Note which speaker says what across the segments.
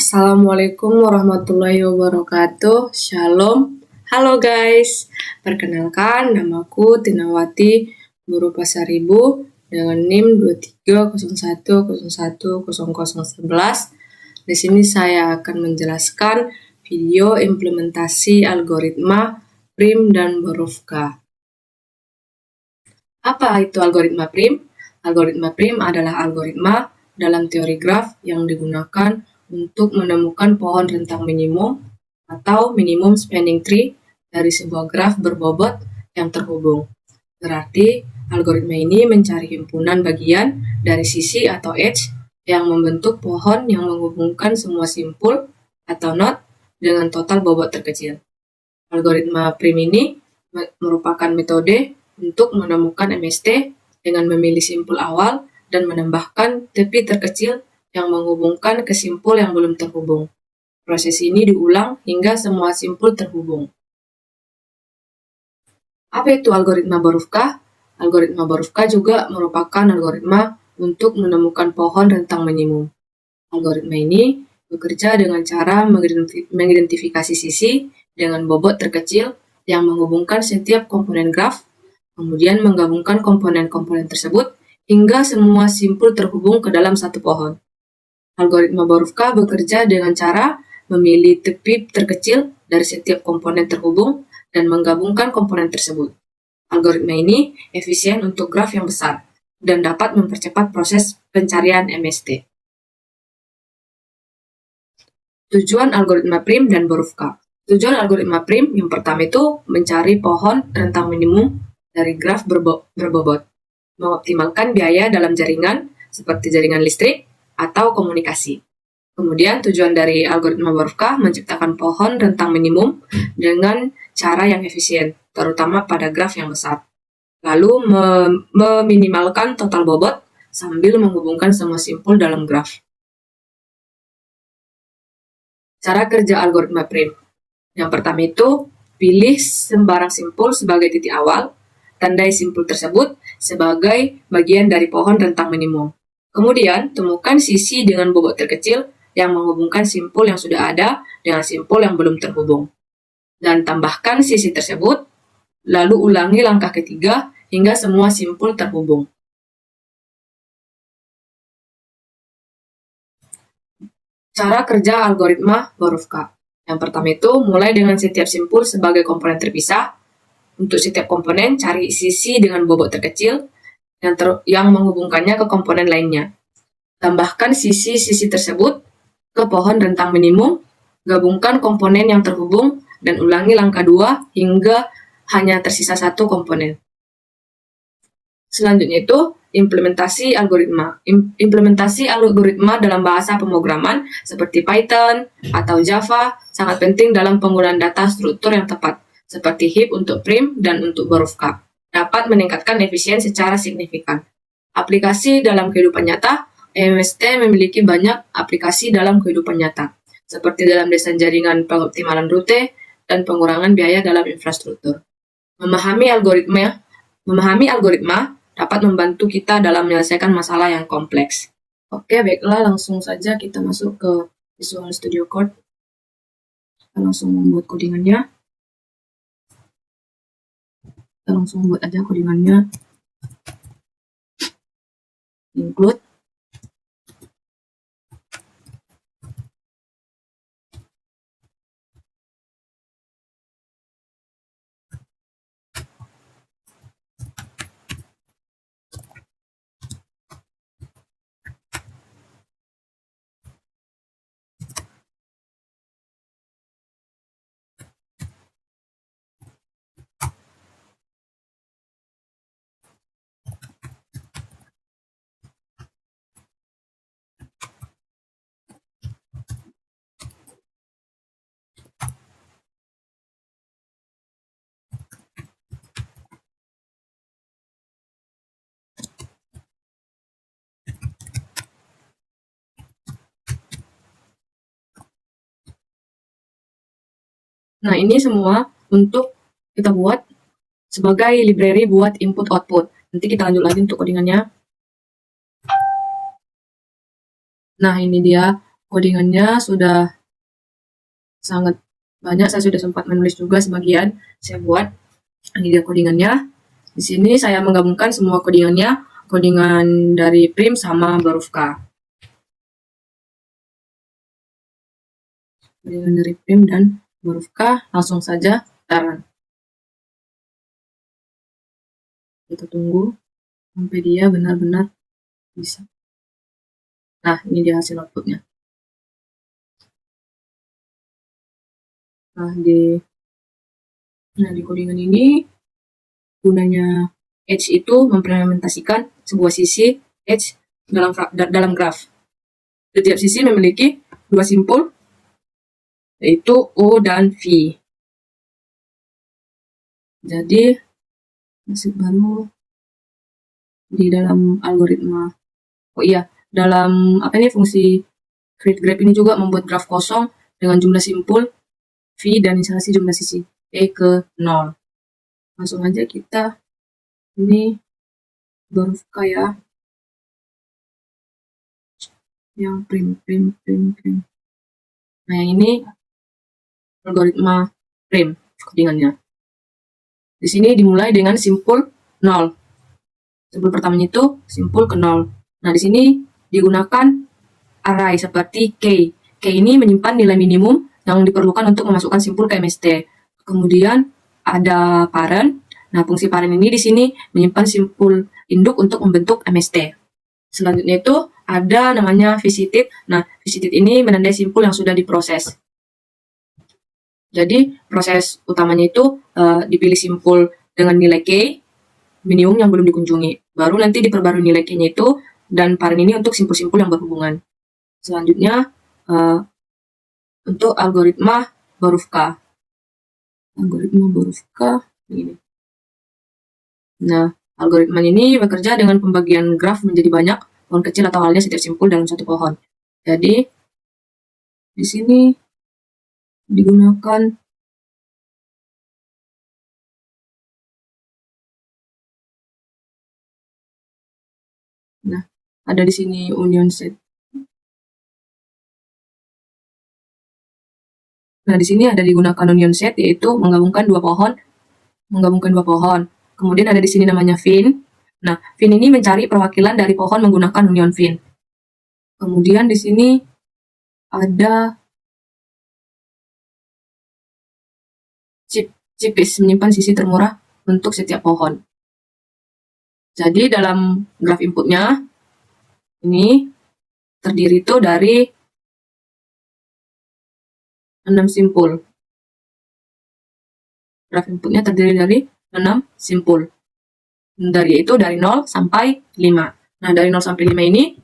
Speaker 1: Assalamualaikum warahmatullahi wabarakatuh. Shalom. Halo guys. Perkenalkan, namaku Tinawati, guru Pasaribu dengan NIM 2301010011. Di sini saya akan menjelaskan video implementasi algoritma prim dan Borovka. Apa itu algoritma prim? Algoritma prim adalah algoritma dalam teori graf yang digunakan untuk menemukan pohon rentang minimum atau minimum spanning tree dari sebuah graf berbobot yang terhubung. Berarti, algoritma ini mencari himpunan bagian dari sisi atau edge yang membentuk pohon yang menghubungkan semua simpul atau node dengan total bobot terkecil. Algoritma prim ini merupakan metode untuk menemukan MST dengan memilih simpul awal dan menambahkan tepi terkecil yang menghubungkan ke simpul yang belum terhubung. Proses ini diulang hingga semua simpul terhubung. Apa itu algoritma Borovka? Algoritma Borovka juga merupakan algoritma untuk menemukan pohon rentang minimum. Algoritma ini bekerja dengan cara mengidentifikasi sisi dengan bobot terkecil yang menghubungkan setiap komponen graf, kemudian menggabungkan komponen-komponen tersebut hingga semua simpul terhubung ke dalam satu pohon. Algoritma Borovka bekerja dengan cara memilih tepi terkecil dari setiap komponen terhubung dan menggabungkan komponen tersebut. Algoritma ini efisien untuk graf yang besar dan dapat mempercepat proses pencarian MST. Tujuan algoritma prim dan Borovka. Tujuan algoritma prim yang pertama itu mencari pohon rentang minimum dari graf berbobot, mengoptimalkan biaya dalam jaringan seperti jaringan listrik atau komunikasi. Kemudian tujuan dari algoritma Borovka menciptakan pohon rentang minimum dengan cara yang efisien, terutama pada graf yang besar. Lalu meminimalkan total bobot sambil menghubungkan semua simpul dalam graf. Cara kerja algoritma prim. Yang pertama itu, pilih sembarang simpul sebagai titik awal, tandai simpul tersebut sebagai bagian dari pohon rentang minimum. Kemudian, temukan sisi dengan bobot terkecil yang menghubungkan simpul yang sudah ada dengan simpul yang belum terhubung. Dan tambahkan sisi tersebut, lalu ulangi langkah ketiga hingga semua simpul terhubung. Cara kerja algoritma Borovka. Yang pertama itu, mulai dengan setiap simpul sebagai komponen terpisah. Untuk setiap komponen, cari sisi dengan bobot terkecil yang menghubungkannya ke komponen lainnya. Tambahkan sisi-sisi tersebut ke pohon rentang minimum, gabungkan komponen yang terhubung, dan ulangi langkah 2 hingga hanya tersisa satu komponen. Selanjutnya itu, implementasi algoritma. Implementasi algoritma dalam bahasa pemrograman seperti Python atau Java sangat penting dalam penggunaan data struktur yang tepat, seperti heap untuk prim dan untuk Borovka. Dapat meningkatkan efisiensi secara signifikan. Aplikasi dalam kehidupan nyata. MST memiliki banyak aplikasi dalam kehidupan nyata, seperti dalam desain jaringan, pengoptimalan rute, dan pengurangan biaya dalam infrastruktur. Memahami algoritma dapat membantu kita dalam menyelesaikan masalah yang kompleks. Oke, baiklah, langsung saja kita masuk ke Visual Studio Code. Kita langsung membuat codingannya. Kita langsung buat aja codingannya. Include. Nah, ini semua untuk kita buat sebagai library buat input-output. Nanti kita lanjut lagi untuk codingannya. Nah, ini dia codingannya sudah sangat banyak, saya sudah sempat menulis juga sebagian, saya buat. Ini dia codingannya. Di sini saya menggabungkan semua codingannya, codingan dari prim sama huruf K. Codingan dari prim dan huruf K, langsung saja putaran. Kita tunggu sampai dia benar-benar bisa. Nah, ini dia hasil outputnya. Nah, di codingan ini gunanya H itu mengimplementasikan sebuah sisi H dalam graf. Setiap sisi memiliki dua simpul, yaitu O dan V. Jadi hasil baru di dalam algoritma, dalam fungsi create graph ini juga membuat graf kosong dengan jumlah simpul V dan inisialisasi jumlah sisi E ke 0. Langsung aja kita ini huruf K ya, yang prim. Nah, yang ini algoritma prim codingannya. Di sini dimulai dengan simpul 0. Simpul pertamanya itu simpul ke 0. Nah, di sini digunakan array seperti K. K ini menyimpan nilai minimum yang diperlukan untuk memasukkan simpul ke MST. Kemudian ada parent. Nah, fungsi parent ini di sini menyimpan simpul induk untuk membentuk MST. Selanjutnya itu ada namanya visited. Nah, visited ini menandai simpul yang sudah diproses. Jadi proses utamanya itu dipilih simpul dengan nilai K minimum yang belum dikunjungi. Baru nanti diperbarui nilai K-nya itu, dan parent ini untuk simpul-simpul yang berhubungan. Selanjutnya untuk algoritma huruf K. Algoritma huruf K ini. Nah, algoritma ini bekerja dengan pembagian graf menjadi banyak pohon kecil atau halnya setiap simpul dalam satu pohon. Jadi di sini digunakan ada di sini union set. Nah, di sini ada digunakan union set, yaitu menggabungkan dua pohon. Kemudian ada di sini namanya fin. Nah, fin ini mencari perwakilan dari pohon menggunakan union fin. Kemudian di sini ada cheapest, menyimpan sisi termurah untuk setiap pohon. Jadi dalam graf inputnya ini terdiri itu dari 6 simpul. Graf inputnya terdiri dari 6 simpul. Dari 0 sampai 5. Nah, dari 0 sampai 5 ini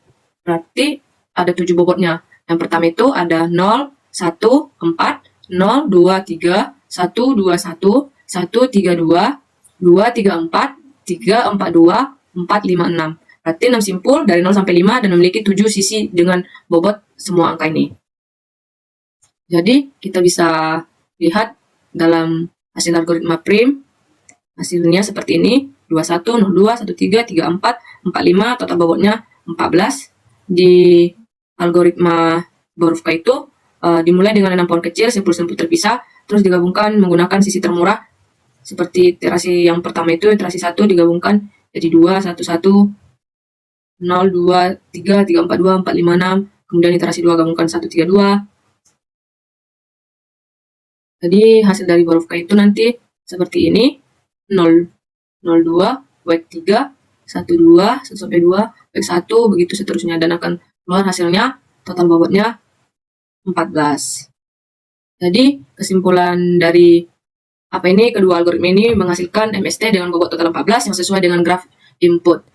Speaker 1: berarti ada 7 bobotnya. Yang pertama itu ada 0, 1, 4, 0, 2, 3, 1, 2, 1, 1, 3, 2, 2, 3, 4, 3, 4, 2, 4, 5, 6. Berarti 6 simpul dari 0 sampai 5 dan memiliki 7 sisi dengan bobot semua angka ini. Jadi kita bisa lihat dalam hasil algoritma prim, hasilnya seperti ini, 21, 02, 13, 34, 45, total bobotnya 14. Di algoritma huruf K itu dimulai dengan 6 pohon kecil, simpul-simpul terpisah, terus digabungkan menggunakan sisi termurah, seperti iterasi yang pertama itu, iterasi 1 digabungkan jadi 2, 1, 1, 0, 2, 3, 3, 4, 2, 4, 5, 6, kemudian iterasi 2 gabungkan 1, 3, 2. Jadi hasil dari huruf K itu nanti seperti ini, 0, 02, wake 3, 12, 1 sampai 2, wake 1, begitu seterusnya, dan akan keluar hasilnya total bobotnya 14. Jadi kesimpulan dari kedua algoritma ini menghasilkan MST dengan bobot total 14 yang sesuai dengan graf input.